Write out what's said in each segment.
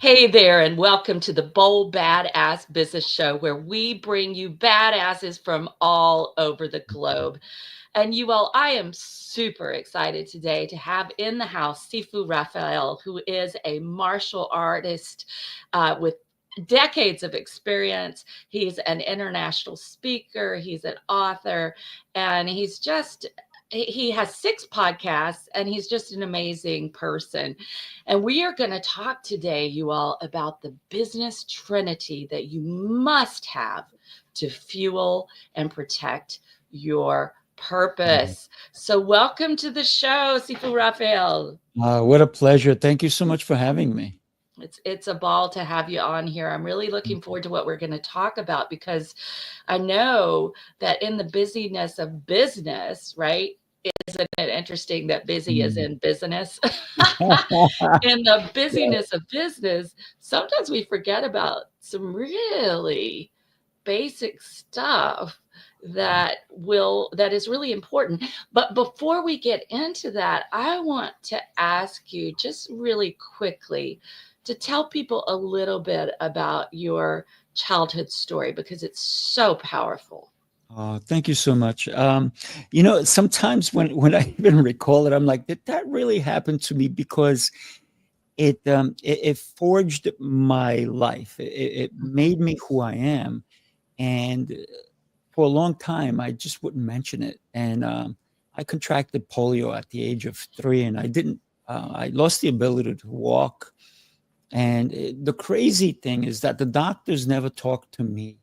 Hey there, and welcome to the Bold Badass Business Show, where we bring you badasses from all over the globe. And you all, I am super excited today to have in the house Sifu Rafael, who is a martial artist with decades of experience. He's an international speaker, he's an author, and he has 6 podcasts, and he's just an amazing person. And we are going to talk today, you all, about the business trinity that you must have to fuel and protect your purpose. So welcome to the show, Sifu Rafael. What a pleasure. Thank you so much for having me. It's a ball to have you on here. I'm really looking forward to what we're going to talk about, because I know that in the busyness of business, right? Isn't it interesting that busy is in business? In the busyness of business, sometimes we forget about some really basic stuff that is really important. But before we get into that, I want to ask you just really quickly to tell people a little bit about your childhood story, because it's so powerful. Oh, thank you so much. Sometimes when I even recall it, I'm like, did that really happen to me? Because it forged my life. It made me who I am. And for a long time, I just wouldn't mention it. And I contracted polio at the age of 3, and I lost the ability to walk. And the crazy thing is that the doctors never talked to me.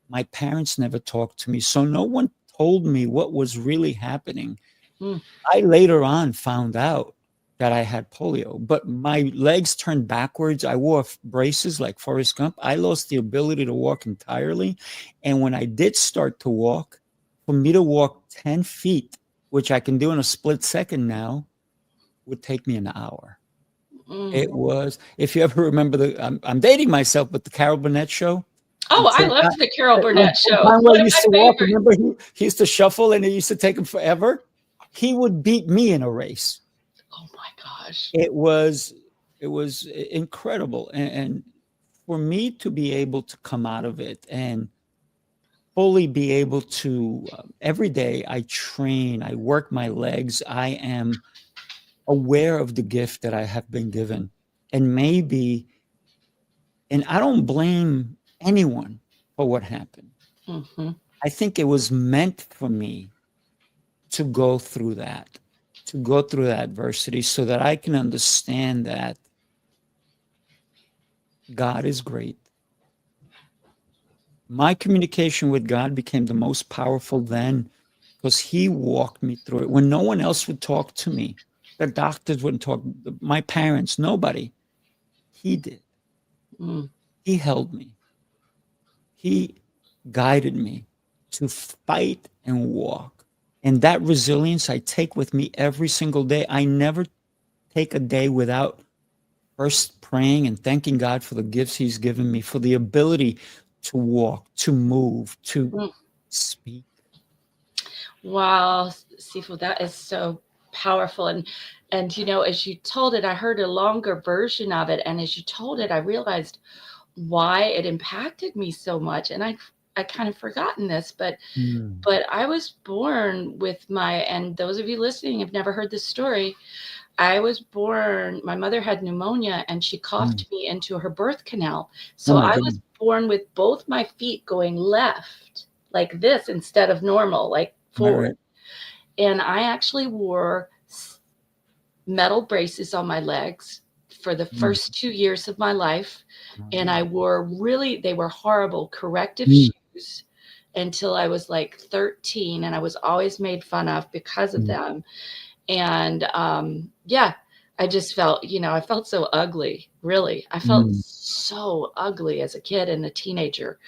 My parents never talked to me. So no one told me what was really happening. Mm. I later on found out that I had polio, but my legs turned backwards. I wore braces like Forrest Gump. I lost the ability to walk entirely. And when I did start to walk, for me to walk 10 feet, which I can do in a split second now, would take me an hour. It was, if you ever remember I'm dating myself, but the Carol Burnett show. Oh, I loved the Carol Burnett show. One used to walk. Remember, he used to shuffle, and it used to take him forever. He would beat me in a race. Oh my gosh! It was incredible, and for me to be able to come out of it and fully be able to every day I train, I work my legs. I am aware of the gift that I have been given, and I don't blame anyone for what happened. Mm-hmm. I think it was meant for me to go through that adversity so that I can understand that God is great. My communication with God became the most powerful then because he walked me through it when no one else would talk to me. The doctors wouldn't talk, my parents, nobody. He did. Mm. He held me. He guided me to fight and walk. And that resilience I take with me every single day. I never take a day without first praying and thanking God for the gifts he's given me, for the ability to walk, to move, to speak. Wow, Sifu, that is so powerful. And as you told it, I heard a longer version of it. And as you told it, I realized why it impacted me so much. And I kind of forgotten this, but I was born with and those of you listening have never heard this story. I was born, my mother had pneumonia, and she coughed me into her birth canal. So I was born with both my feet going left like this instead of normal, like forward. Right. And I actually wore metal braces on my legs for the first 2 years of my life. And I wore they were horrible corrective shoes until I was like 13. And I was always made fun of because of them. And I just felt, I felt so ugly, really. I felt so ugly as a kid and a teenager.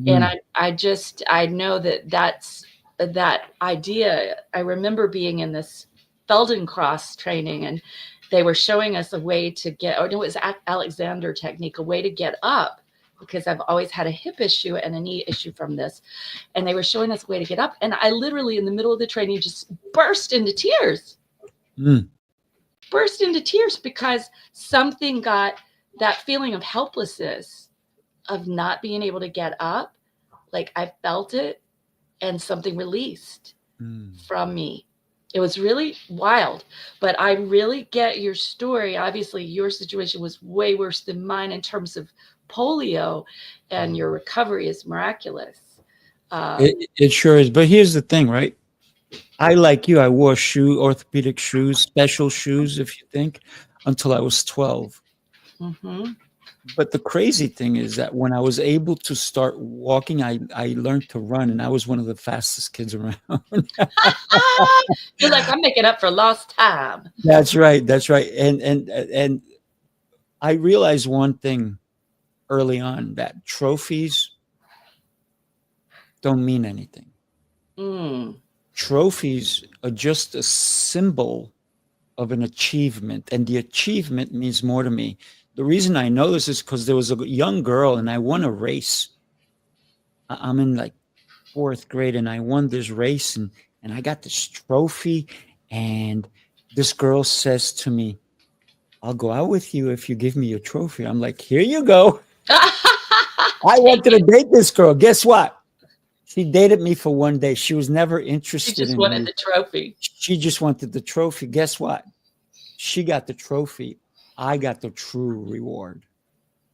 And I know that's that idea. I remember being in this Feldenkrais training, and they were showing us a way to it was Alexander technique, a way to get up, because I've always had a hip issue and a knee issue from this. And they were showing us a way to get up. And I literally, in the middle of the training, just burst into tears. Burst into tears because something got that feeling of helplessness, of not being able to get up, like I felt it and something released Mm. from me. It was really wild, but I really get your story. Obviously, your situation was way worse than mine in terms of polio, and your recovery is miraculous. It sure is. But here's the thing, right? I, like you, I wore orthopedic shoes, special shoes, if you think, until I was 12. Mm-hmm. But the crazy thing is that when I was able to start walking, I learned to run, and I was one of the fastest kids around. You're like, I'm making up for lost time. That's right. That's right. And I realized one thing early on, that trophies don't mean anything. Mm. Trophies are just a symbol of an achievement, and the achievement means more to me. The reason I know this is because there was a young girl, and I won a race. I'm in like fourth grade, and I won this race, and I got this trophy. And this girl says to me, "I'll go out with you if you give me your trophy." I'm like, "Here you go." I Take wanted to it. date this girl. Guess what? She dated me for one day. She was never She interested just in wanted me. the trophy. She just wanted the trophy. Guess what? She got the trophy. I got the true reward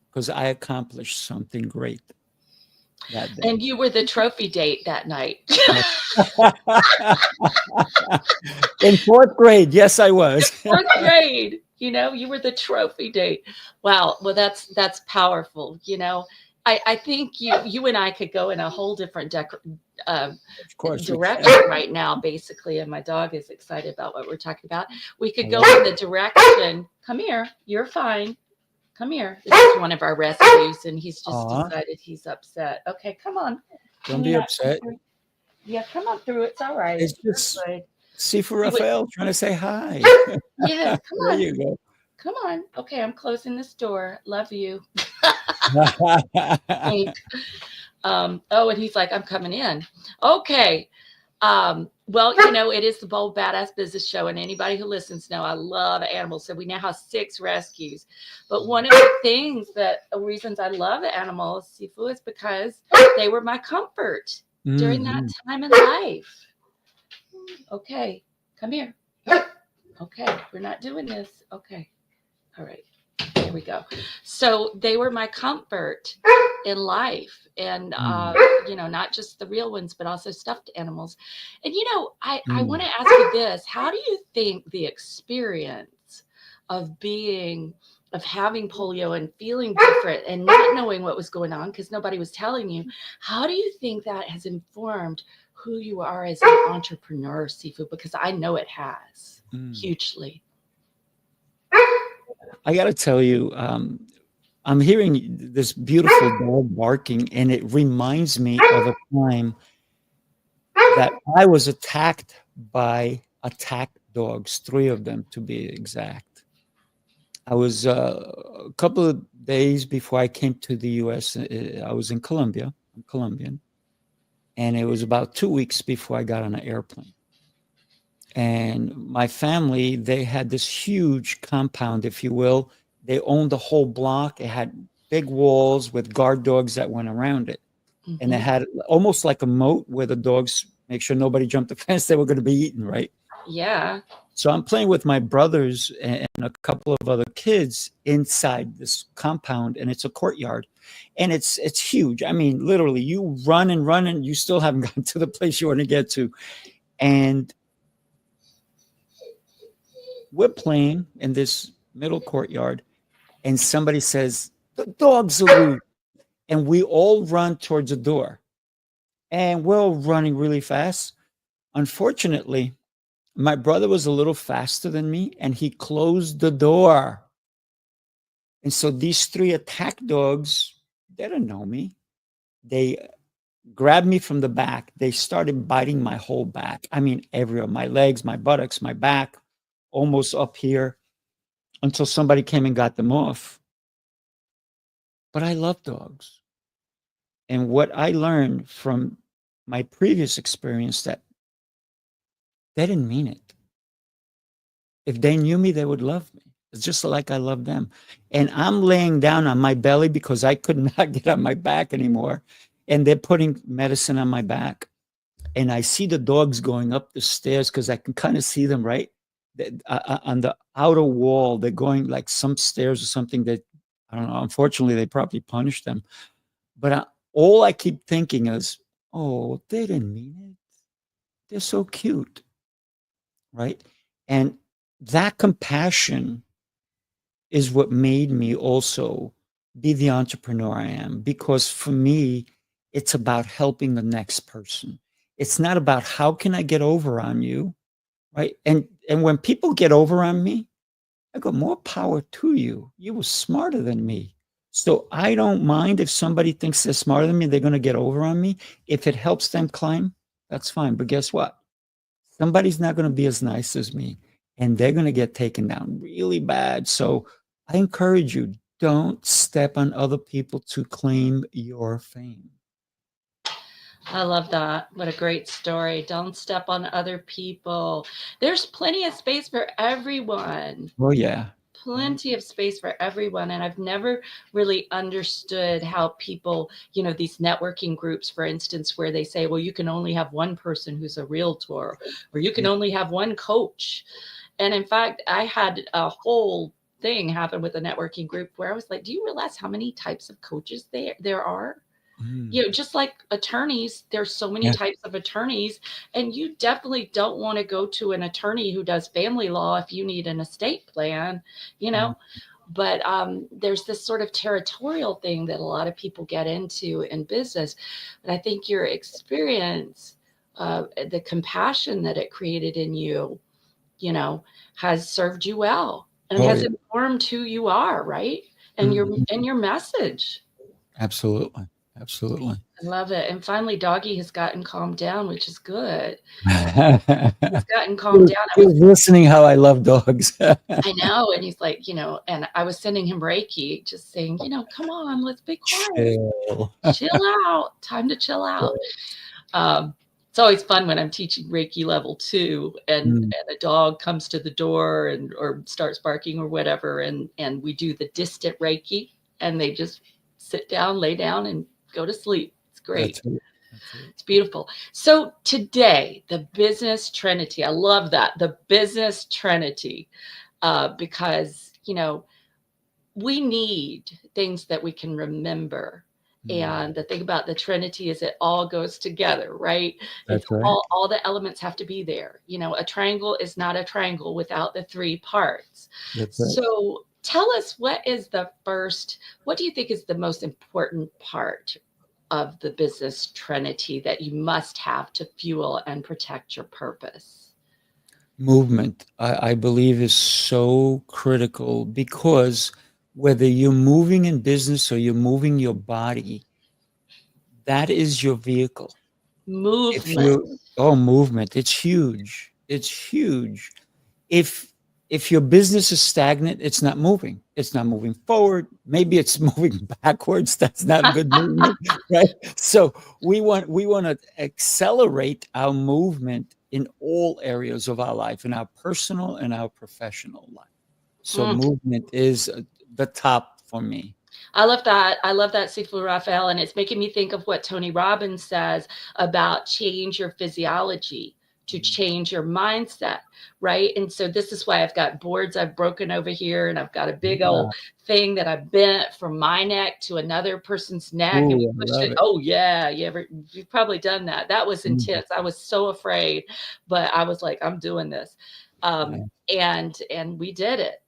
because I accomplished something great that And day. you were the trophy date that night. In fourth grade, yes, I was. Fourth grade, you were the trophy date. Wow. Well, that's powerful. I think you and I could go in a whole different uh, Of course we can. direction right now, basically. And my dog is excited about what we're talking about. We I could go love it. in the direction. Come here. You're fine. Come here. This is one of our rescues, and he's just Aw, decided he's upset. Okay, come on. don't Can you be not come upset. through? Yeah, come on through. It's all right. It's You're just good. Sifu You would, Rafael trying to say hi. yes, come There on. you go. Come on. Okay, I'm closing this door. Love you. Wink. Oh, and he's like, I'm coming in. Okay. Well, it is the Bold Badass Business Show, and anybody who listens know I love animals. So we now have 6 rescues. But one of the reasons I love animals, Sifu, is because they were my comfort during that Mhm. time in life. Okay, come here. Okay, we're not doing this. Okay, all right. Here we go. So they were my comfort in life, and Mm. not just the real ones, but also stuffed animals. And I want Mm. to ask you this: how do you think the experience of having polio and feeling different and not knowing what was going on because nobody was telling you, how do you think that has informed who you are as an entrepreneur, Sifu? Because I know it has Mm. hugely. I got to tell you, I'm hearing this beautiful dog barking, and it reminds me of a time that I was attacked by attack dogs, 3 of them to be exact. I was a couple of days before I came to the US. I was in Colombia. I'm Colombian. And it was about 2 weeks before I got on an airplane. And my family, they had this huge compound, if you will. They owned the whole block. It had big walls with guard dogs that went around it. And it Hmm. had almost like a moat where the dogs make sure nobody jumped the fence. They were going to be eaten, right? Yeah. So I'm playing with my brothers and a couple of other kids inside this compound, and it's a courtyard, and it's huge. I mean, literally, you run and run, and you still haven't gotten to the place you want to get to. And we're playing in this middle courtyard, and somebody says, "The dogs are loose," and we all run towards the door, and we're all running really fast. Unfortunately, my brother was a little faster than me, and he closed the door. And so these 3 attack dogs, they didn't know me. They grabbed me from the back. They started biting my whole back. I mean, everywhere, my legs, my buttocks, my back, almost up here, until somebody came and got them off. But I love dogs. And what I learned from my previous experience, that they didn't mean it. If they knew me, they would love me. just like I love them. And I'm laying down on my belly because I could not get on my back anymore. And they're putting medicine on my back. And I see the dogs going up the stairs because I can kind of see them, right? On the outer wall. They're going like some stairs or something that, I don't know. Unfortunately, they probably punished them. But all I keep thinking is, oh, they didn't mean it. They're so cute, right? And that compassion is what made me also be the entrepreneur I am. Because for me, it's about helping the next person. It's not about how can I get over on you, right? And when people get over on me, I go, more power to you. You were smarter than me. So I don't mind if somebody thinks they're smarter than me, they're going to get over on me. If it helps them climb, that's fine. But guess what? Somebody's not going to be as nice as me, and they're going to get taken down really bad. So I encourage you, don't step on other people to claim your fame. I love that. What a great story. Don't step on other people. There's plenty of space for everyone. Oh, yeah. Plenty of space for everyone. And I've never really understood how people, these networking groups, for instance, where they say, well, you can only have one person who's a realtor, or you can only have one coach. And in fact, I had a whole thing happen with a networking group where I was like, do you realize how many types of coaches there are? Just like attorneys, there's so many Yeah. types of attorneys, and you definitely don't want to go to an attorney who does family law if you need an estate plan, you know. But there's this sort of territorial thing that a lot of people get into in business. But I think your experience, the compassion that it created in you, has served you well and Oh, has yeah. informed who you are, right? And your message. Absolutely. Absolutely. I love it. And finally, Doggy has gotten calmed down, which is good. He's gotten calmed down. He was listening how I love dogs. I know. And he's like, and I was sending him Reiki, just saying, come on, let's be quiet. Chill. Chill out. Time to chill out. It's always fun when I'm teaching Reiki level 2 and a dog comes to the door or starts barking or whatever. And we do the distant Reiki and they just sit down, lay down and go to sleep. It's great. That's it. It's beautiful. So today, the business Trinity, I love that. The business Trinity, because, we need things that we can remember. And the thing about the Trinity is it all goes together, right? That's It's right. all the elements have to be there. A triangle is not a triangle without the 3 parts. That's right. So tell us, what do you think is the most important part of the business Trinity that you must have to fuel and protect your purpose? Movement, I believe, is so critical because whether you're moving in business or you're moving your body, that is your vehicle. If Movement. you movement, it's huge. It's huge. If your business is stagnant, it's not moving. It's not moving forward. Maybe it's moving backwards. That's not good movement, right? So we want to accelerate our movement in all areas of our life, in our personal and our professional life. So movement is the top for me. I love that. I love that, Sifu Rafael. And it's making me think of what Tony Robbins says about change your physiology to change your mindset, right? And so this is why I've got boards I've broken over here, and I've got a big old thing that I bent from my neck to another person's neck. Ooh, and we I pushed love it. it. Oh, yeah. You've probably done that. That was intense. I was so afraid, but I was like, I'm doing this. And we did it,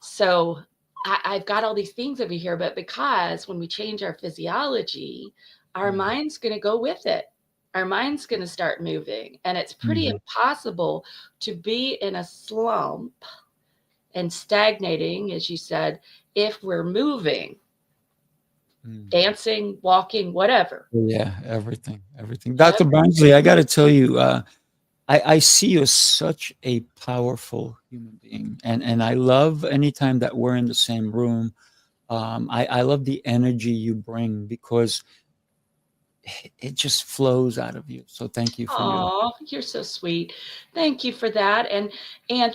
so I've got all these things over here, but because when we change our physiology, our mind's going to go with it. Our mind's going to start moving. And it's pretty impossible to be in a slump and stagnating, as you said, if we're moving, dancing, walking, whatever. Yeah, everything. Dr. Barnsley, I got to tell you, I see you as such a powerful human being, and I love anytime that we're in the same room. I love the energy you bring because it just flows out of you. So thank you for your. Oh, you're so sweet. Thank you for that. And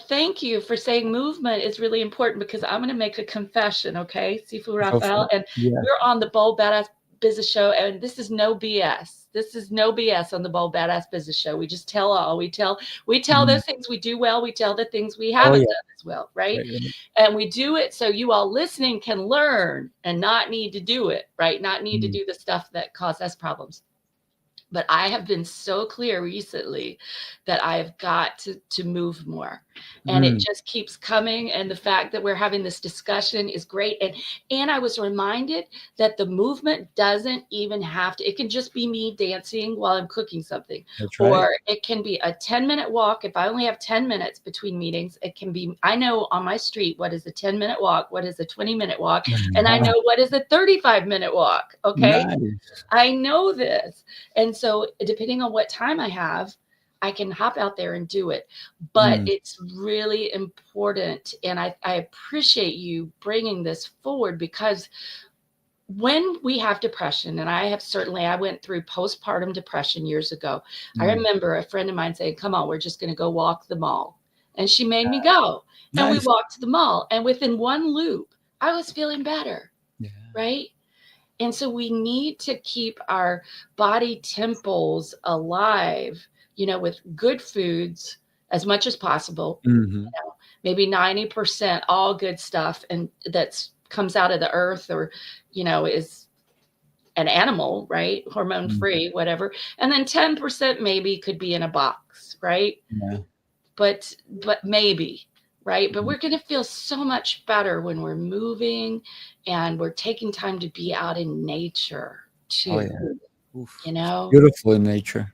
thank you for saying movement is really important because I'm going to make a confession, okay? Sifu Go for Rafael, it. and Yeah. we're on the Bold Badass Business Show, and this is no BS. This is no BS on the Bold Badass Business Show. We just tell all. We tell Mm. those things we do well. We tell the things we Oh haven't yeah. done as well, right? Right, right. And we do it so you all listening can learn and not need to do it, right? Not need to Mm. do the stuff that cause us problems. But I have been so clear recently that I have got to move more. And it Mm. just keeps coming. And the fact that we're having this discussion is great. And I was reminded that the movement doesn't even have to, it can just be me dancing while I'm cooking something. That's right. Or it can be a 10-minute walk. If I only have 10 minutes between meetings, it can be, I know on my street what is a 10-minute walk, what is a 20-minute walk, and I know what is a 35-minute walk. Okay. Nice. I know this. And so depending on what time I have, I can hop out there and do it. But Mm. it's really important. And I appreciate you bringing this forward because when we have depression, and I went through postpartum depression years ago. I Mm. remember a friend of mine saying, come on, we're just going to go walk the mall. And she made me go. And we Nice. walked to the mall. And within one loop, I was feeling better. Yeah. Right. And so we need to keep our body temples alive, with good foods as much as possible. Hmm. Maybe 90% all good stuff and that's comes out of the earth or, is an animal, right? Hormone Mm. free, whatever. And then 10% maybe could be in a box, right? Yeah. But maybe, right? But Mhm. we're going to feel so much better when we're moving and we're taking time to be out in nature Oh too, yeah. Oof. you It's know? beautiful in nature,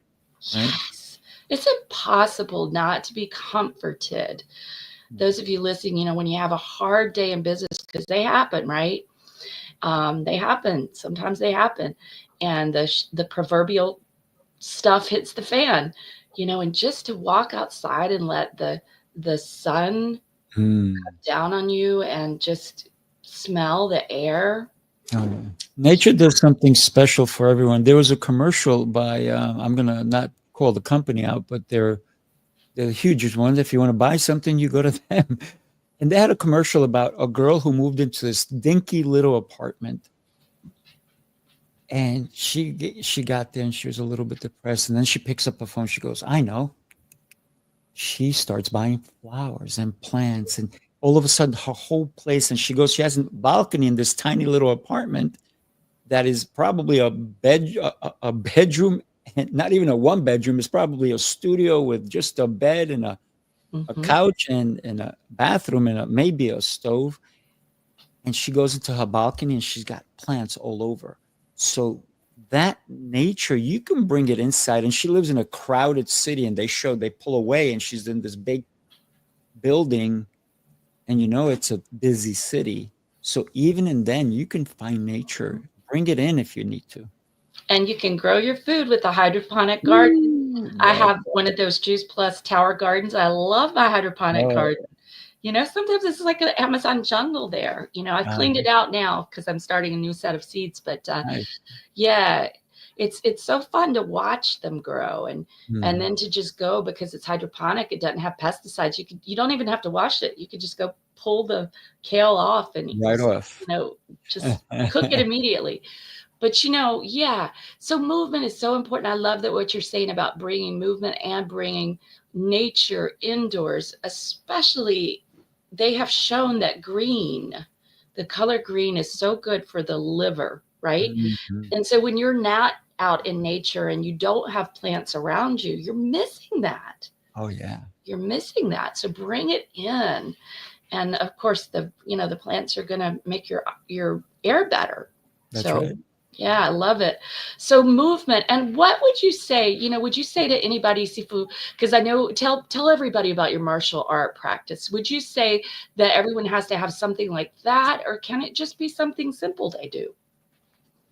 right? Yes. It's impossible not to be comforted. Those of you listening, when you have a hard day in business, because they happen, right? They happen. Sometimes they happen. And the proverbial stuff hits the fan, and just to walk outside and let the sun Mm. down on you and just smell the air. Oh, yeah. Nature does something special for everyone. There was a commercial by I'm gonna not call the company out, but they're the hugest ones. If you want to buy something, you go to them. And they had a commercial about a girl who moved into this dinky little apartment, and she got there and she was a little bit depressed. And then she picks up the phone. She goes, "I know." She starts buying flowers and plants, and all of a sudden, her whole place. And she goes, she has a balcony in this tiny little apartment that is probably a bedroom, and not even a one bedroom. It's probably a studio with just a bed and a Mm-hmm. couch and a bathroom and maybe a stove. And she goes into her balcony and she's got plants all over. So that nature, you can bring it inside. And she lives in a crowded city, and they pull away, and she's in this big building, and it's a busy city. So even in then, you can find nature. Bring it in if you need to. And you can grow your food with a hydroponic garden. I That, have one of those Juice Plus tower gardens. I love my hydroponic oh, garden. Sometimes it's like an Amazon jungle there. I've cleaned it out now because I'm starting a new set of seeds. But nice. yeah, it's so fun to watch them grow and Mm. then to just go because it's hydroponic. It doesn't have pesticides. You don't even have to wash it. You could just go pull the kale off and Right off. just cook it immediately. But yeah. So movement is so important. I love that what you're saying about bringing movement and bringing nature indoors, especially they have shown that the color green is so good for the liver, right? Mhm. And so when you're not out in nature and you don't have plants around you, you're missing that. Oh yeah. You're missing that. So bring it in. And of course the plants are going to make your air better. That's So right. yeah, I love it. So movement. And what would you say, would you say to anybody, Sifu, because I know, tell everybody about your martial art practice. Would you say that everyone has to have something like that, or can it just be something simple they do?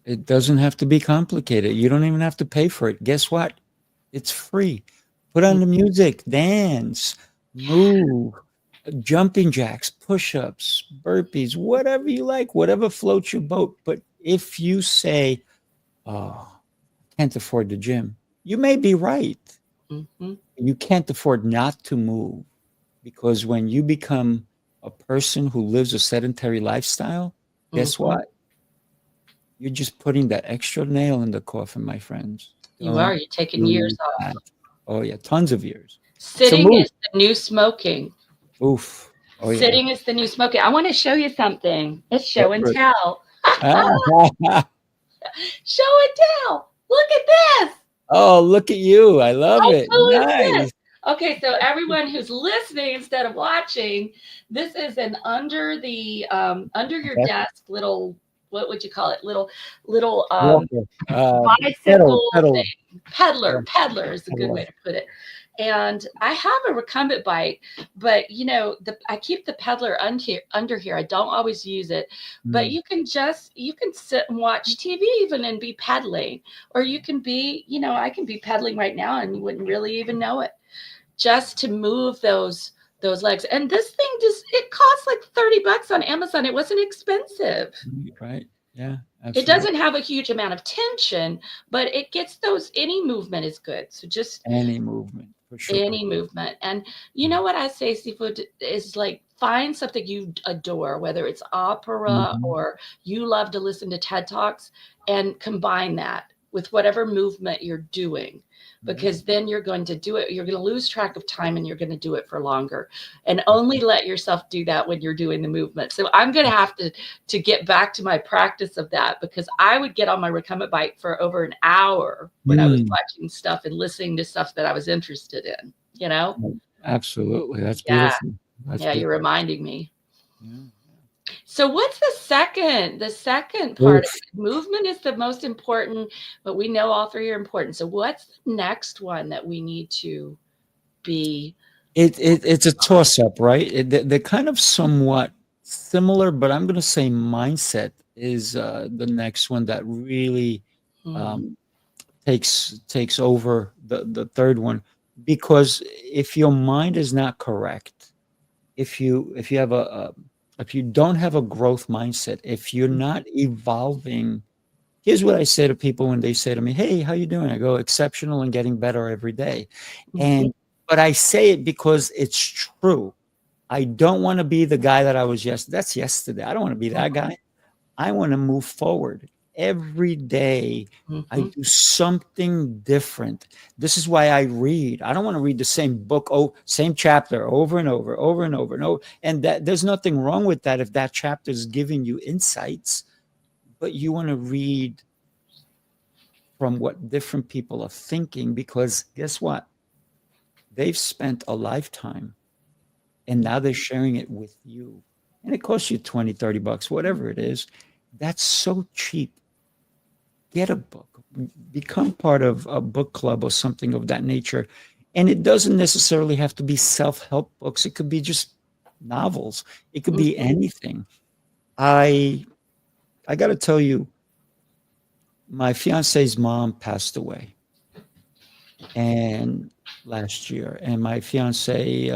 It doesn't have to be complicated. You don't even have to pay for it. Guess what? It's free. Put on the music, dance, move, jumping jacks, push-ups, burpees, whatever you like, whatever floats your boat. But if you say, "Oh, can't afford the gym. You may be right. Hmm. You can't afford not to move, because when you become a person who lives a sedentary lifestyle, guess Hmm. what? You're just putting that extra nail in the coffin, my friends. You are. Don't You're taking years do off. that. Oh yeah, tons of years. So Sitting move. is the new smoking. Oof. Oh yeah. Sitting is the new smoking. I want to show you something. It's Go show and for it. tell. Ah, Show and tell. Look at this. oh, look at you. I love How it. cool is this? Nice. Okay, so everyone who's listening instead of watching, this is an under your Okay. desk little, what would you call it? Little Walker. Pedal, bicycle pedal. thing. Yeah, Peddler is a good way to put it. And I have a recumbent bike, but I keep the peddler under here. I don't always use it, but mm, you can sit and watch TV even and be pedaling, or you can be, I can be pedaling right now and you wouldn't really even know it, just to move those legs. And this thing just, it costs like $30 on Amazon. It wasn't expensive. right. Yeah, It absolutely. doesn't have a huge amount of tension, but it gets those, any movement is good. So just Any movement for sure. any movement. And you know what I say, Seafood, is like find something you adore, whether it's opera Mhm. or you love to listen to TED Talks, and combine that with whatever movement you're doing, Yeah. because then you're going to do it. You're going to lose track of time and you're going to do it for longer, and only let yourself do that when you're doing the movement. So I'm going to have to get back to my practice of that, because I would get on my recumbent bike for over an hour when I was Mm, watching stuff and listening to stuff that I was interested in, you know? absolutely. That's Yeah. beautiful. That's Yeah. You're beautiful. reminding me. Yeah. So what's the second part of Oof. it? Movement is the most important, but we know all three are important. So what's the next one that we need to be It's a on? toss up, right? They're kind of somewhat similar, but I'm going to say mindset is the next one that really Hmm. um, takes over the third one, because if your mind is not correct, if you have if you don't have a growth mindset, if you're not evolving, here's what I say to people when they say to me, "Hey, how you doing?" I go, "Exceptional and getting better every day." Hmm. And but I say it because it's true. I don't want to be the guy that I was yesterday. That's yesterday. I don't want to be that guy. I want to move forward. Every day I Hmm. do something different. This is why I read. I don't want to read the same book, same chapter over and over, over and over and over. And that there's nothing wrong with that if that chapter is giving you insights, but you want to read from what different people are thinking, because guess what? They've spent a lifetime and now they're sharing it with you. And it costs you 20, $30, whatever it is. That's so cheap. Get a book, become part of a book club or something of that nature. And it doesn't necessarily have to be self-help books. It could be just novels. It could be Hmm. anything. I I got to tell you, my fiance's mom passed away and last year, and my fiance,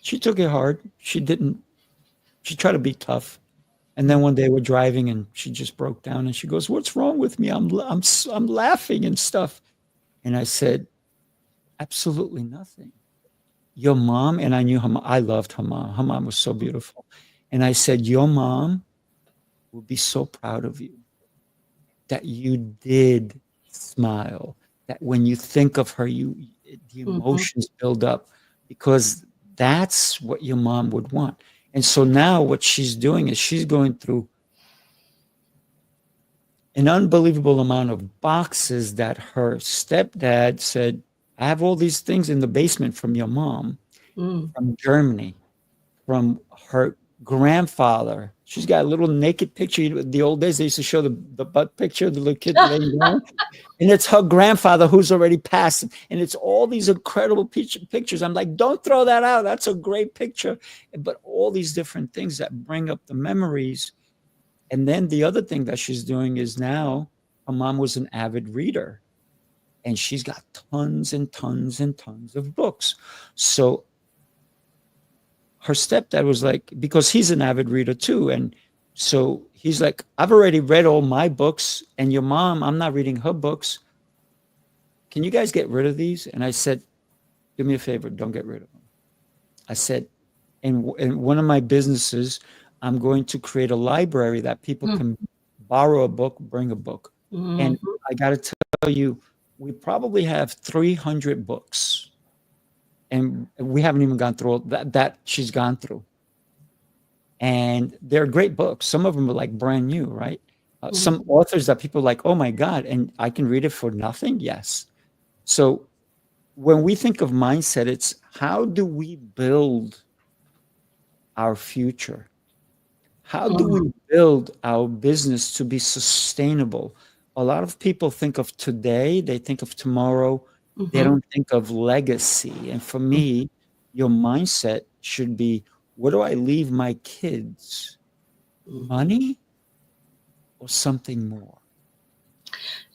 she took it hard. She tried to be tough. And then one day we're driving and she just broke down and she goes, "What's wrong with me? I'm laughing and stuff." And I said, "Absolutely nothing. Your mom," and I knew her mom, I loved her mom. Her mom was so beautiful. And I said, "Your mom will be so proud of you that you did smile, that when you think of her, the Hmm. emotions build up, because that's what your mom would want." And so now what she's doing is she's going through an unbelievable amount of boxes that her stepdad said, "I have all these things in the basement from your mom, Hmm. from Germany, from her grandfather." She's got a little naked picture. The old days, they used to show the butt picture, the little kid laying down. And it's her grandfather who's already passed. And it's all these incredible pictures. I'm like, don't throw that out. That's a great picture. But all these different things that bring up the memories. And then the other thing that she's doing is now her mom was an avid reader and she's got tons and tons and tons of books. So her stepdad was like, because he's an avid reader too. And so he's like, "I've already read all my books, and your mom, I'm not reading her books. can you guys get rid of these? And I said, do me a favor, don't get rid of them. I said, in one of my businesses, I'm going to create a library that people can borrow a book, bring a book. And Mm-hmm. I got to tell you, we probably have 300 books, and we haven't even gone through all that she's gone through. And they're great books. Some of them are like brand new, right? Some authors that people are like, oh my God, and I can read it for nothing. Yes. So when we think of mindset, it's how do we build our future? How do Mm-hmm. we build our business to be sustainable? A lot of people think of today, they think of tomorrow, they Mm-hmm. don't think of legacy. And for me, your mindset should be, what do I leave my kids? Money or something more?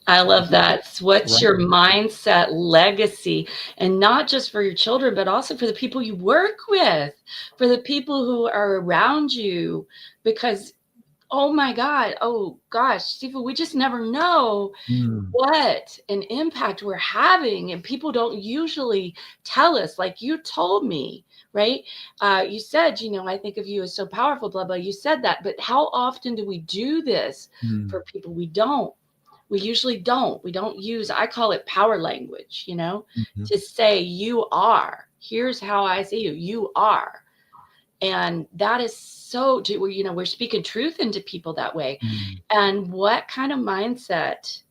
I love that. What's Right. your mindset legacy? And not just for your children, but also for the people you work with, for the people who are around you. Because, oh my God, oh gosh, Sifu, we just never know Mm, what an impact we're having. And people don't usually tell us, like you told me, right? You said, I think of you as so powerful, blah, blah. You said that. But how often do we do this mm, for people? We don't. We usually don't. We don't use, I call it power language, mhm, to say, you are. Here's how I see you. You are. And that is so, we're speaking truth into people that way. mm. And what kind of mindset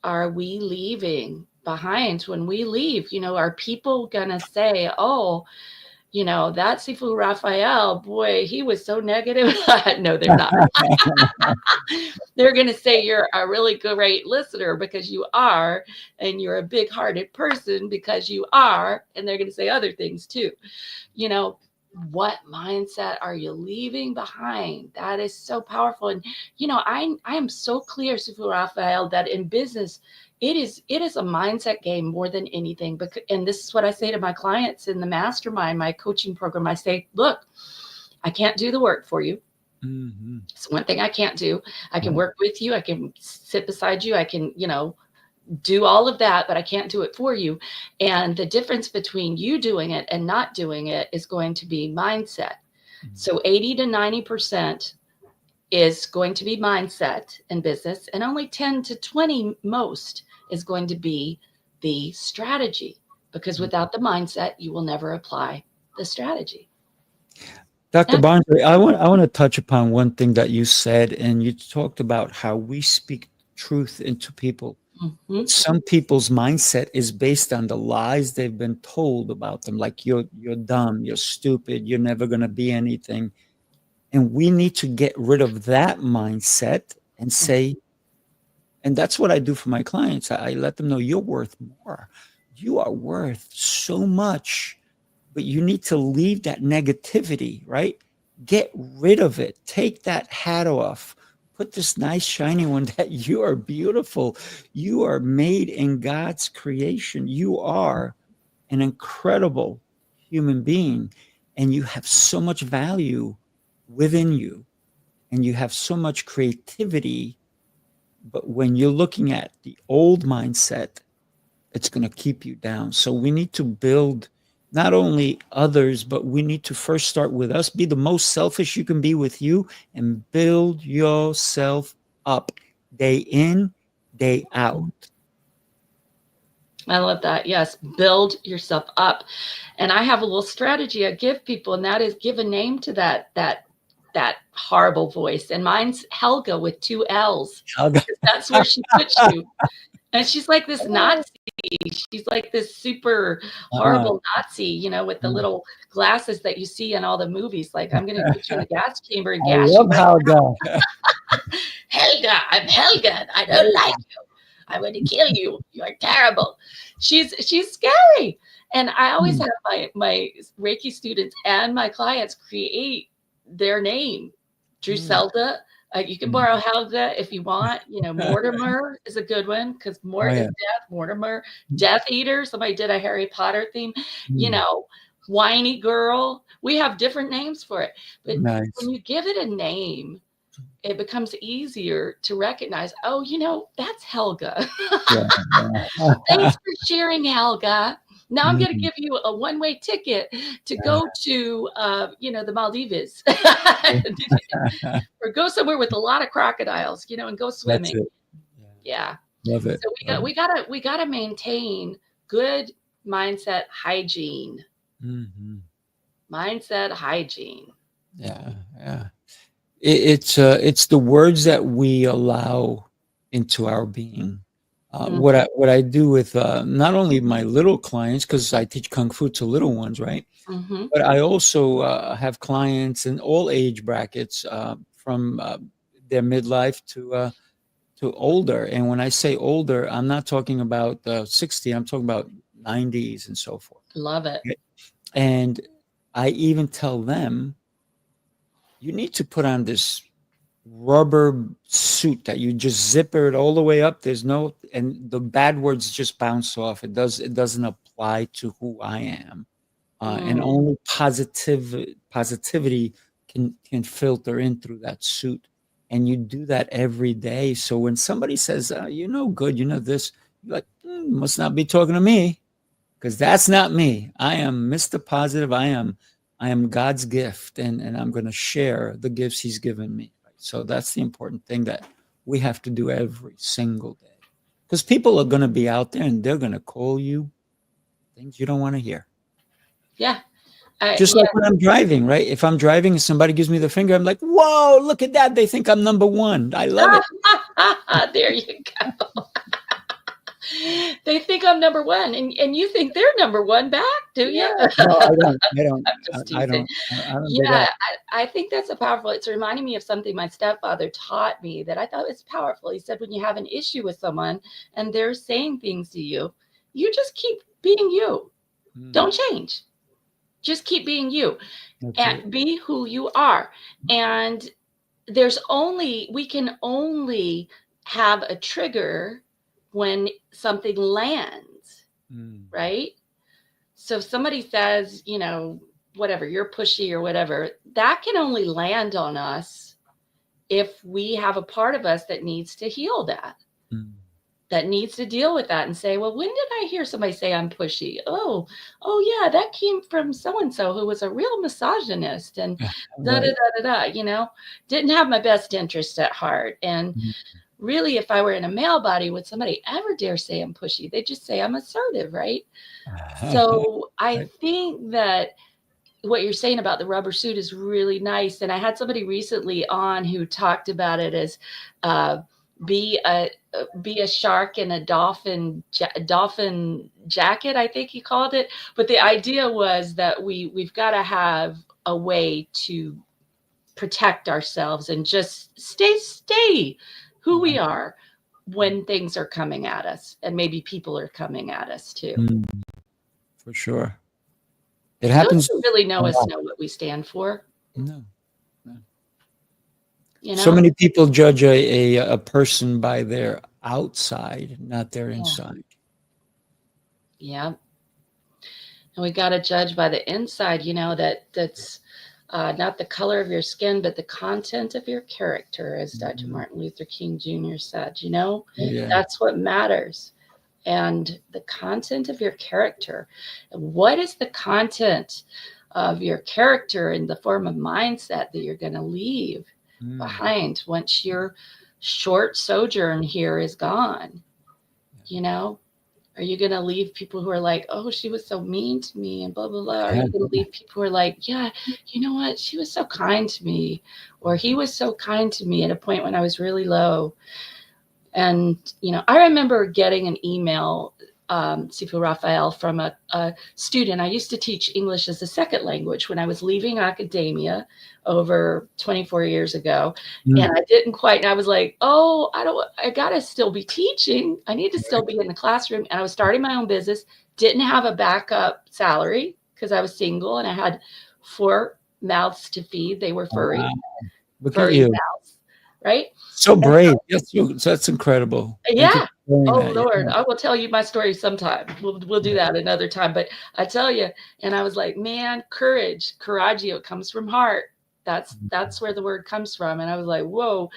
are we leaving behind when we leave? Are people going to say, oh, that Sifu Rafael, boy, he was so negative? No, they're not. They're going to say you're a really great listener because you are, and you're a big hearted person because you are. And they're going to say other things too. You know, what mindset are you leaving behind? That is so powerful. And, I am so clear, Sifu Rafael, that in business, it is a mindset game more than anything. And this is what I say to my clients in the mastermind, my coaching program. I say, look, I can't do the work for you. Mhm. It's one thing I can't do. I can Right. work with you. I can sit beside you. I can, do all of that, but I can't do it for you. And the difference between you doing it and not doing it is going to be mindset. Mm. So 80 to 90% is going to be mindset in business, and only 10 to 20 most is going to be the strategy, because Mm. without the mindset, you will never apply the strategy. Dr. Yeah. Barnsley, I want to touch upon one thing that you said, and you talked about how we speak truth into people. Mm-hmm. But some people's mindset is based on the lies they've been told about them, like you're dumb, you're stupid, you're never going to be anything. And we need to get rid of that mindset and say, and that's what I do for my clients. I let them know you're worth more. You are worth so much, but you need to leave that negativity, right? Get rid of it. Take that hat off. Put this nice shiny one that you are beautiful. You are made in God's creation. You are an incredible human being, and you have so much value within you, and you have so much creativity. But when you're looking at the old mindset, it's going to keep you down. So we need to build not only others, but we need to first start with us. Be the most selfish you can be with you and build yourself up day in, day out. I love that. Yes, build yourself up. And I have a little strategy I give people, and that is give a name to that horrible voice. And mine's Helga with two L's, because that's where she puts you. And she's like this Nazi. She's like this super Uh-uh. horrible Nazi, with the little glasses that you see in all the movies. Like, I'm going to put you in a gas chamber and I gas you love right. Helga. Helga, I'm Helga. I don't like you. I'm going to kill you. You're terrible. She's scary. And I always have my Reiki students and my clients create their name. Druselda. You can borrow Helga if you want. Mortimer is a good one, because Oh, Mort is yeah. death. Mortimer, Death Eater. Somebody did a Harry Potter theme. You Mm, know, Whiny Girl. We have different names for it. But nice. when you give it a name, it becomes easier to recognize, oh, that's Helga. Yeah. Thanks for sharing, Helga. Now I'm going to Mm. give you a one-way ticket to go to, the Maldives, or go somewhere with a lot of crocodiles, and go That's swimming. it. Yeah. Love it. So we gotta maintain good mindset hygiene. Mm-hmm. Mindset hygiene. Yeah, yeah. It's the words that we allow into our being. Mm, What I do with not only my little clients, because I teach kung fu to little ones, right? mhm. But I also have clients in all age brackets, from their midlife to older. And when I say older, I'm not talking about 60. I'm talking about 90s and so forth. Love it. Okay? And I even tell them, you need to put on this rubber suit that you just zipper it all the way up. There's no, and the bad words just bounce off. It doesn't apply to who I am. And Mm, only positivity can filter in through that suit. And you do that every day. So when somebody says, good, this, you're like, must not be talking to me, because that's not me. I am Mr. Positive. I am God's gift, and I'm going to share the gifts He's given me. Right? So that's the important thing that we have to do every single day, because people are going to be out there and they're going to call you things you don't want to hear. yeah. Just Yeah. like when I'm driving, right? If I'm driving and somebody gives me the finger, I'm like, whoa, look at that. They think I'm number one. I love it. There you go. They think I'm number one, and you think they're number one back, do you? Yeah. No, I don't. I don't. I'm just I teasing. don't. I don't do Yeah, that. I think that's a powerful. It's reminding me of something my stepfather taught me that I thought was powerful. He said, when you have an issue with someone and they're saying things to you, you just keep being you. Don't change. Just keep being you That's it. and be who you are. And we can only have a trigger when something lands, Mm. right? So if somebody says, whatever, you're pushy or whatever, that can only land on us if we have a part of us that needs to heal Mm. that needs to deal with that and say, well, when did I hear somebody say I'm pushy? Oh, yeah, that came from so-and-so who was a real misogynist and da da Right. da da da, didn't have my best interest at heart. And Mm. really, if I were in a male body, would somebody ever dare say I'm pushy? They just say I'm assertive, right? So I Right. think that what you're saying about the rubber suit is really nice. And I had somebody recently on who talked about it as uh, be a shark in a dolphin jacket, I think he called it. But the idea was that we've got to have a way to protect ourselves and just stay who we are when things are coming at us, and maybe people are coming at us too. Mm. For sure. It Those happens who really a know us lot. know what we stand for, No. No. you So know? many people judge a person by their outside, not their Yeah. inside. Yeah. And we got to judge by the inside, that's not the color of your skin, but the content of your character, as Dr. Mhm. Martin Luther King Jr. said, Oh, yeah. that's what matters. And the content of your character. What is the content of your character in the form of mindset that you're going to leave Mm. behind once your short sojourn here is gone? You know, are you going to leave people who are like, oh, she was so mean to me and blah, blah, blah? Are you going to leave people who are like, yeah, you know what? She was so kind to me, or he was so kind to me at a point when I was really low. And, I remember getting an email, Sifu Rafael, from a student. I used to teach English as a second language when I was leaving academia over 24 years ago. Mm. And I didn't quite, and I was like, oh, I got to still be teaching. I need to still be in the classroom. And I was starting my own business, didn't have a backup salary because I was single and I had 4 mouths to feed. They were Oh, wow. Look at furry you. mouths, right? So brave. That's incredible. Thank you Yeah. for sharing Oh, that. Lord, Yeah. I will tell you my story sometime. We'll do that another time. But I tell you, and I was like, man, courage, coraggio comes from heart. That's where the word comes from. And I was like, whoa.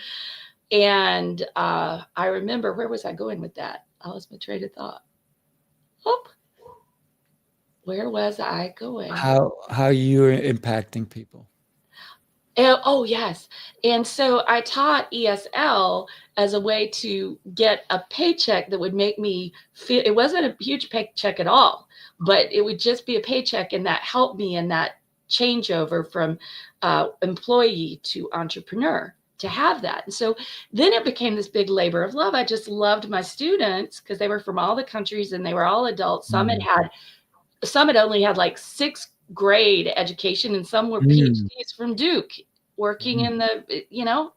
And I remember, where was I going with that? I lost my train of thought. Oh, where was I going? How you're impacting people. Oh, yes. And so I taught ESL as a way to get a paycheck that would make me feel, it wasn't a huge paycheck at all, but it would just be a paycheck, and that helped me in that changeover from employee to entrepreneur, to have that. And so then it became this big labor of love. I just loved my students because they were from all the countries and they were all adults. Some had only had like sixth grade education, and some were Mm, PhDs from Duke working mm, in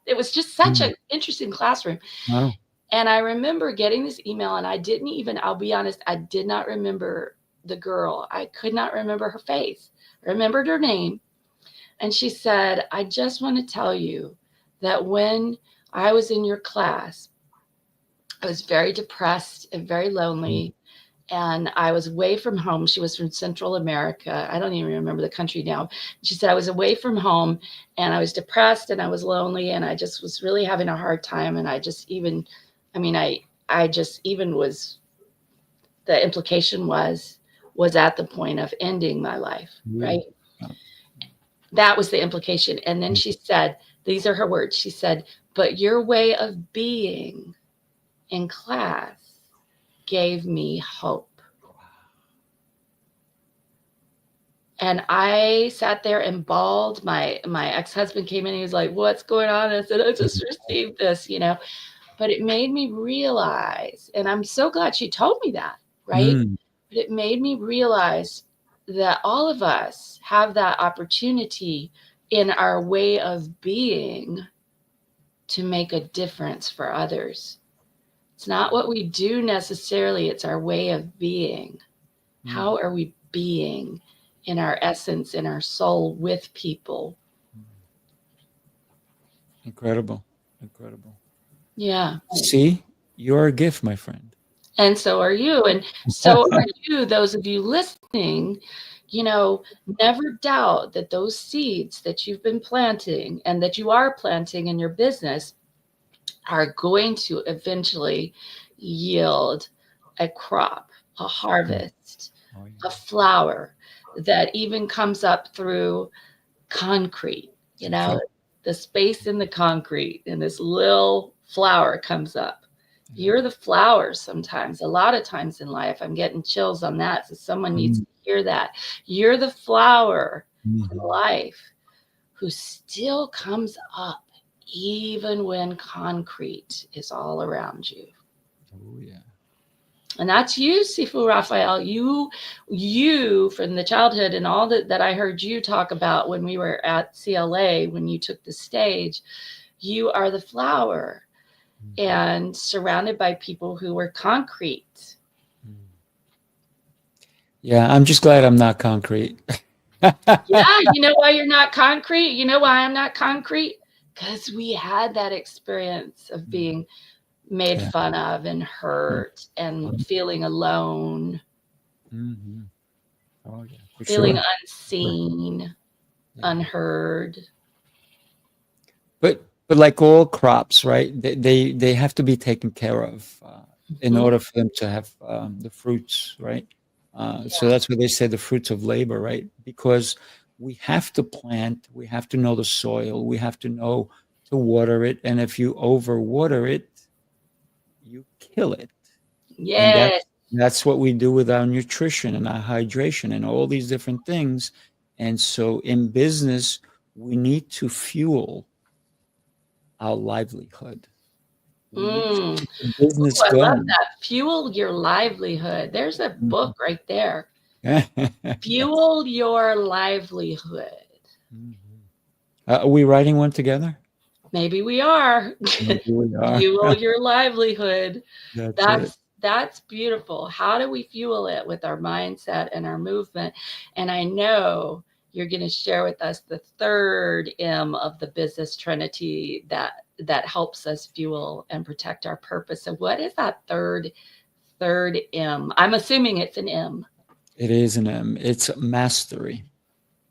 it was just such mm. an interesting classroom. Wow. And I remember getting this email, and I'll be honest, I did not remember the girl. I could not remember her face. I remembered her name. And she said, I just want to tell you that when I was in your class, I was very depressed and very Mm, lonely, and I was away from home. She was from Central America. I don't even remember the country now. She said, I was away from home, and I was depressed, and I was lonely, and I just was really having a hard time. And I just even was, the implication was at the point of ending my life, mm, right? That was the implication. And then mm. she said, these are her words. She said, but your way of being in class gave me hope. And I sat there and bawled. My ex-husband came in, he was like, what's going on? I said, I just received this. But it made me realize, and I'm so glad she told me that, right? Mm, But it made me realize that all of us have that opportunity in our way of being to make a difference for others. It's not what we do necessarily, it's our way of being. mm. How are we being in our essence, in our soul, with people? Incredible. Incredible. Yeah. See, you're a gift, my friend. And so are you. And so are you, those of you listening. Never doubt that those seeds that you've been planting and that you are planting in your business are going to eventually yield a crop, a Mm. harvest, Oh, a yeah. flower that even comes up through concrete, That's right. the space in the concrete, and this little flower comes up. Yeah. You're the flower sometimes. A lot of times in life, I'm getting chills on that. So someone needs Mm, to hear that. You're the flower in mhm. life who still comes up even when concrete is all around you. Oh, yeah. And that's you, Sifu Rafael. You from the childhood and all that I heard you talk about when we were at CLA, when you took the stage, you are the flower Mm, and surrounded by people who were concrete. mm. Yeah, I'm just glad I'm not concrete. Yeah, you know why you're not concrete? You know why I'm not concrete? Because we had that experience of being made Yeah. fun of and hurt and feeling alone, Mhm. Oh, yeah, for feeling sure. Sure. unseen, Yeah. unheard. But like all crops, right? They have to be taken care of in Mhm. order for them to have the fruits, right? So Yeah. that's what they say, the fruits of labor, right? Because we have to plant, we have to know the soil, we have to know to water it, and if you overwater it, you kill it. And Yes. that's what we do with our nutrition and our hydration and all these different things. And so in business, we need to fuel our livelihood. We need to Mm. keep the Ooh, business I love going. that. Fuel your livelihood. There's a Mhm. book right there. Yes. Fuel your livelihood. Mhm. Are we writing one together? Maybe we are. Maybe we are. Fuel your livelihood. That's it. That's beautiful. How do we fuel it? With our mindset and our movement? And I know you're going to share with us the third M of the business Trinity that helps us fuel and protect our purpose. So what is that third M? I'm assuming it's an M. It is an M. It's mastery.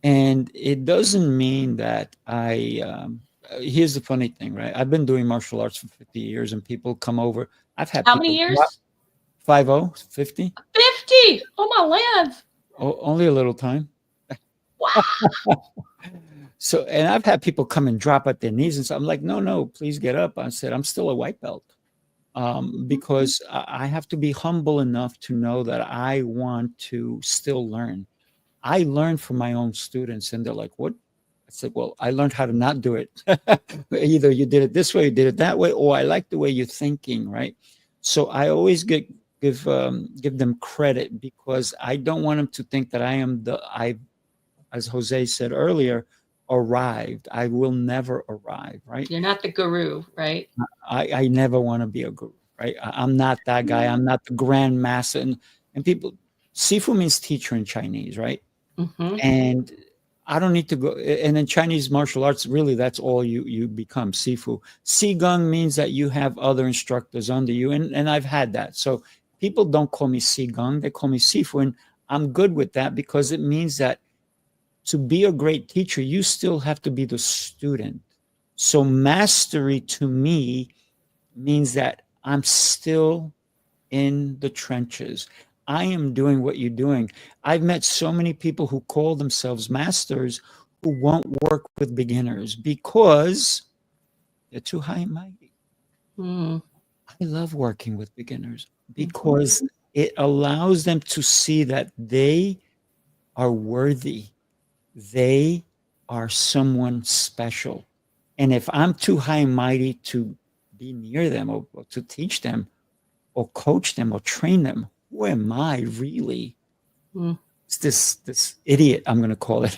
And it doesn't mean that here's the funny thing, right? I've been doing martial arts for 50 years and people come over. I've had How many people drop years? 50. 50. Oh my lands. Only a little time. Wow. So, and I've had people come and drop at their knees and so I'm like, no, no, please get up. I said, I'm still a white belt. Because I have to be humble enough to know that I want to still learn. I learn from my own students, and they're like, "What?" I said, "Well, I learned how to not do it. Either you did it this way, you did it that way, or I like the way you're thinking, right?" So I always give them credit because I don't want them to think that as Jose said earlier, arrived. I will never arrive, right? You're not the guru, right? I never want to be a guru, right? I'm not that guy. I'm not the grand master. And people, Sifu means teacher in Chinese, right? Mm-hmm. And I don't need to go. And in Chinese martial arts, really, that's all you become, Sifu. Sigung means that you have other instructors under you, and I've had that. So people don't call me Sigung; they call me Sifu, and I'm good with that because it means that to be a great teacher, you still have to be the student. So mastery to me means that I'm still in the trenches. I am doing what you're doing. I've met so many people who call themselves masters who won't work with beginners because they're too high and mighty. Mm-hmm. I love working with beginners because it allows them to see that they are worthy. They are someone special. And if I'm too high and mighty to be near them or to teach them or coach them or train them, who am I really? Mm. It's this idiot, I'm going to call it.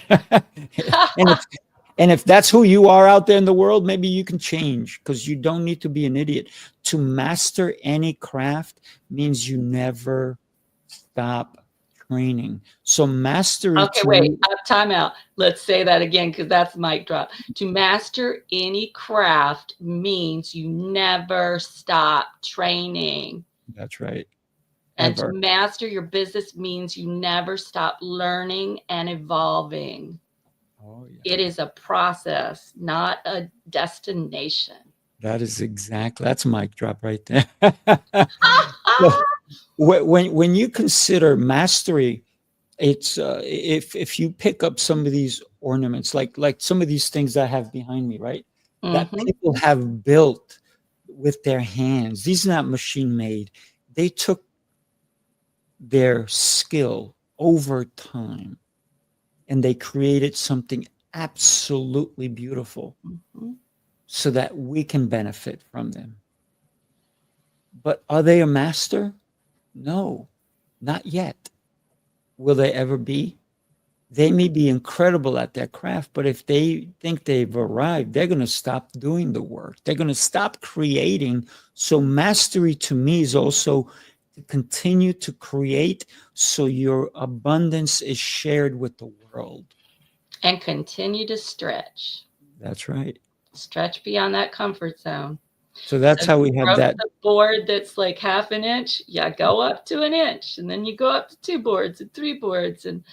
And if that's who you are out there in the world, maybe you can change because you don't need to be an idiot. To master any craft means you never stop training. So mastery Okay, to wait. me, Time out. Let's say that again because that's mic drop. To master any craft means you never stop training. that's right. And to Ever. master your business means you never stop learning and evolving. Oh yeah. It is a process, not a destination. That is exactly that's a mic drop right there. So when you consider mastery, it's if you pick up some of these ornaments, like some of these things that I have behind me, right? That Mm-hmm. people have built with their hands. These are not machine made. They took their skill over time and they created something absolutely beautiful Mm-hmm. so that we can benefit from them. But are they a master? No, not yet. Will they ever be? They may be incredible at their craft, but if they think they've arrived, they're going to stop doing the work. They're going to stop creating. So, mastery to me is also to continue to create so your abundance is shared with the world. And continue to stretch. That's right. Stretch beyond that comfort zone. So, that's So how you we have broke that. the board that's like half an inch. Yeah, go up to an inch, and then you go up to 2 boards and 3 boards, and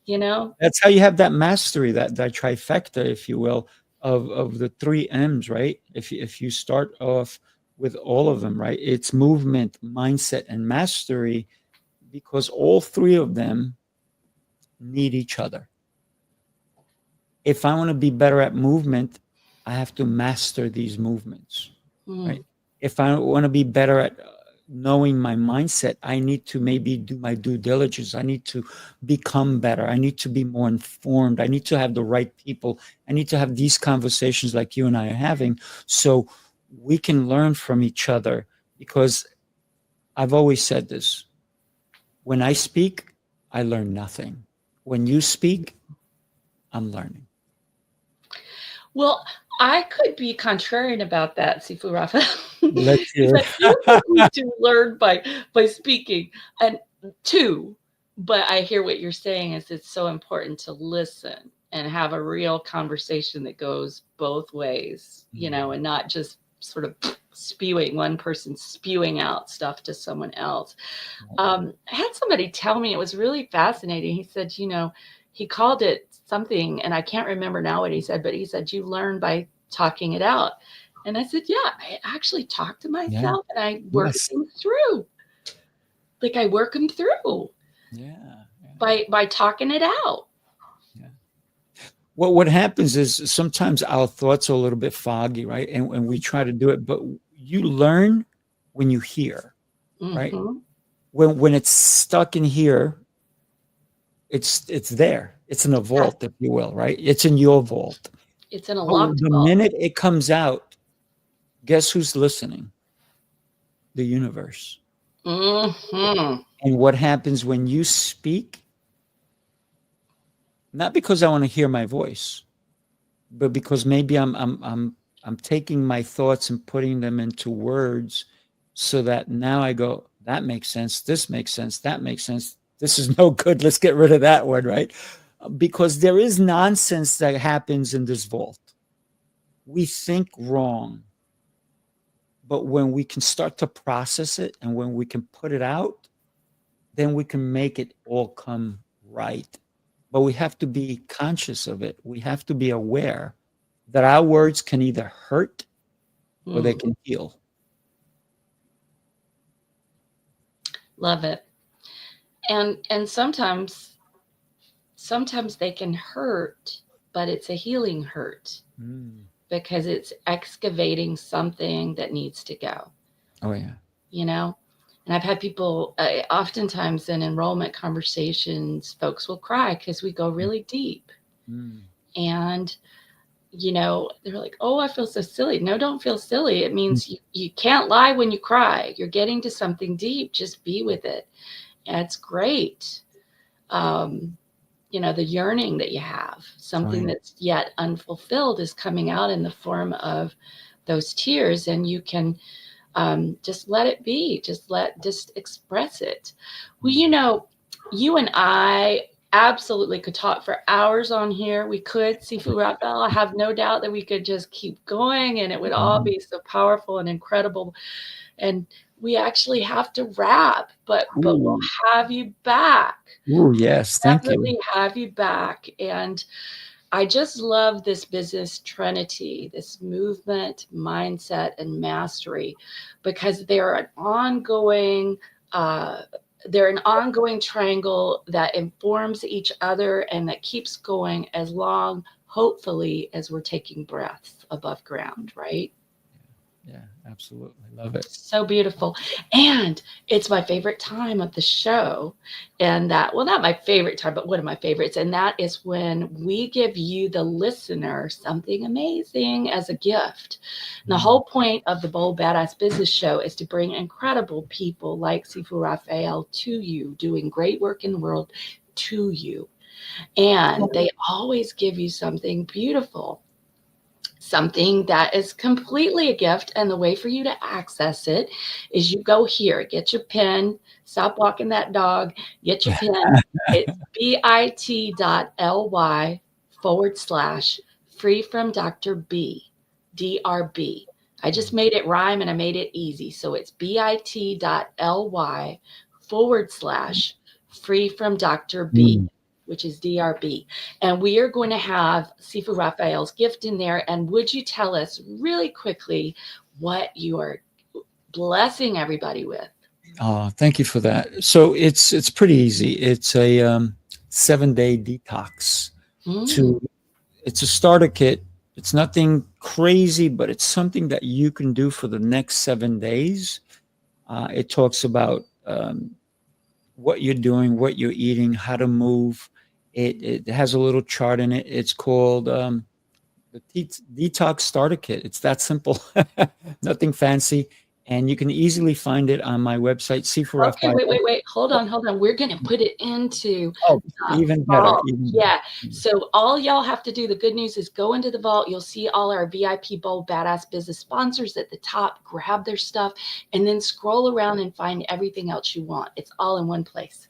you know. That's how you have that mastery, that trifecta, if you will, of the three M's, right? If you start off with all of them, right? It's movement, mindset, and mastery, because all three of them need each other. If I want to be better at movement, I have to master these movements, right? Mm. If I want to be better at knowing my mindset, I need to maybe do my due diligence. I need to become better. I need to be more informed. I need to have the right people. I need to have these conversations like you and I are having so we can learn from each other. Because I've always said this, when I speak, I learn nothing. When you speak, I'm learning. Well, I could be contrarian about that, Sifu Rafael, Let's because hear. I do think we do learn by speaking, and too. But I hear what you're saying is it's so important to listen and have a real conversation that goes both ways, and not just sort of spewing one person spewing out stuff to someone else. I had somebody tell me it was really fascinating. He said, he called it something, and I can't remember now what he said, but he said, you learn by talking it out. And I said, yeah, I actually talk to Yeah. myself and I work Yes. things through. Like I work them through Yeah. by talking it out. Yeah. Well, what happens is sometimes our thoughts are a little bit foggy, right? And we try to do it, but you learn when you hear, right? Mm-hmm. When it's stuck in here, it's there. It's in a Yeah, vault, if you will, right? It's in your vault. it's in a But locked the vault. minute it comes out, guess who's listening? The universe. Mm-hmm. And what happens when you speak? Not because I want to hear my voice, but because maybe I'm taking my thoughts and putting them into words so that now I go, that makes sense, this makes sense, that makes sense, this is no good, let's get rid of that one, right? Because there is nonsense that happens in this vault. We think wrong, but when we can start to process it and when we can put it out, then we can make it all come right. But we have to be conscious of it. We have to be aware that our words can either hurt or they Mm. can heal. Love it. And sometimes they can hurt, but it's a healing hurt Mm. because it's excavating something that needs to go, Oh, yeah. you know? And I've had people, oftentimes in enrollment conversations, folks will cry because we go really deep. Mm. And, they're like, oh, I feel so silly. No, don't feel silly. It Mm. means you can't lie when you cry. You're getting to something deep. Just be with it. And it's great. Um, the yearning that you have, something Right. that's yet unfulfilled is coming out in the form of those tears, and you can just let it be, just express it. Well, you and I absolutely could talk for hours on here. We could, Sifu Rafael. I have no doubt that we could just keep going and it would all Mhm. be so powerful and incredible. And we actually have to wrap, but we'll Ooh. have you back. Ooh, yes. Thank you. Definitely have you back. And I just love this business Trinity, this movement, mindset, and mastery, because uh, they're an ongoing triangle that informs each other and that keeps going as long, hopefully, as we're taking breaths above ground, right? Yeah, absolutely. Love it. So beautiful. And it's my favorite time of the show. And that, well, not my favorite time, but one of my favorites. And that is when we give you, the listener, something amazing as a gift. And the Mm. whole point of the Bold Badass Business Show is to bring incredible people like Sifu Rafael to you, doing great work in the world to you. And they always give you something beautiful, something that is completely a gift. And the way for you to access it is you go here, get your pen, stop walking that dog, get your pen. It's bit.ly/free from Dr. B, DRB. I just made it rhyme and I made it easy. So it's bit.ly/free from Dr. B, Mm. which is DRB. And we are going to have Sifu Raphael's gift in there. And would you tell us really quickly what you are blessing everybody with? Oh, thank you for that. So it's pretty easy. It's a 7-day detox. Mm, To It's a starter kit. It's nothing crazy, but it's something that you can do for the next 7 days. It talks about what you're doing, what you're eating, how to move. It has a little chart in it. It's called the Detox Starter Kit. It's that simple, nothing fancy. And you can easily find it on my website, Sifu okay, Rafael. wait. Hold on. We're going to put it into Oh, the even better, vault. even better. Yeah. So all y'all have to do, the good news is go into the vault. You'll see all our VIP Bold Badass Business sponsors at the top. Grab their stuff and then scroll around and find everything else you want. It's all in one place.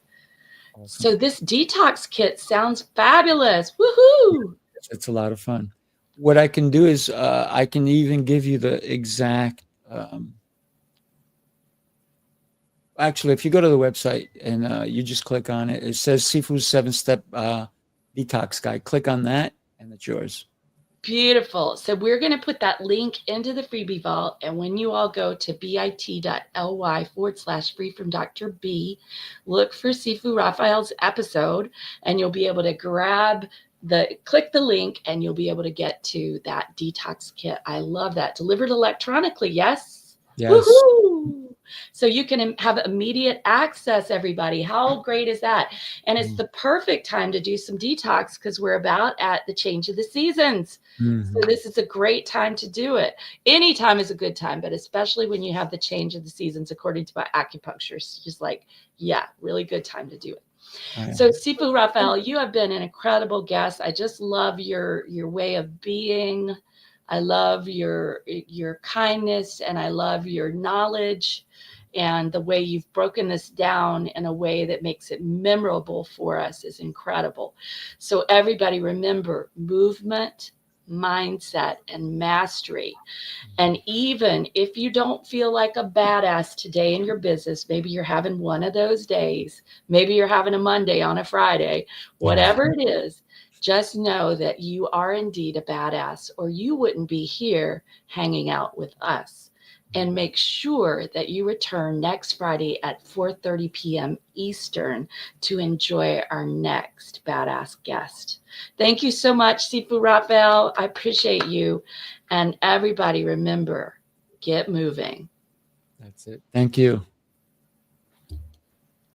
Awesome. So this detox kit sounds fabulous. Woohoo! It's a lot of fun. What I can do is I can even give you the exact. Actually, if you go to the website and you just click on it, it says Sifu's 7-step detox guy. Click on that and it's yours. Beautiful. So we're going to put that link into the freebie vault. And when you all go to bit.ly/free from Dr. B, look for Sifu Rafael's episode, and you'll be able to click the link, and you'll be able to get to that detox kit. I love that. Delivered electronically. Yes. Yes. Woohoo! So you can have immediate access, everybody. How great is that? And it's the perfect time to do some detox because we're about at the change of the seasons. So this is a great time to do it. Any time is a good time, but especially when you have the change of the seasons, according to my acupuncturist, just like, yeah, really good time to do it. So Sifu Rafael, you have been an incredible guest. I just love your way of being. I love your kindness, and I love your knowledge and the way you've broken this down in a way that makes it memorable for us is incredible. So everybody remember movement, mindset, and mastery. And even if you don't feel like a badass today in your business, maybe you're having one of those days, maybe you're having a Monday on a Friday, whatever it is, just know that you are indeed a badass, or you wouldn't be here hanging out with us. And make sure that you return next Friday at 4:30 p.m. Eastern to enjoy our next badass guest. Thank you so much, Sifu Rafael. I appreciate you. And everybody remember, get moving. That's it. Thank you.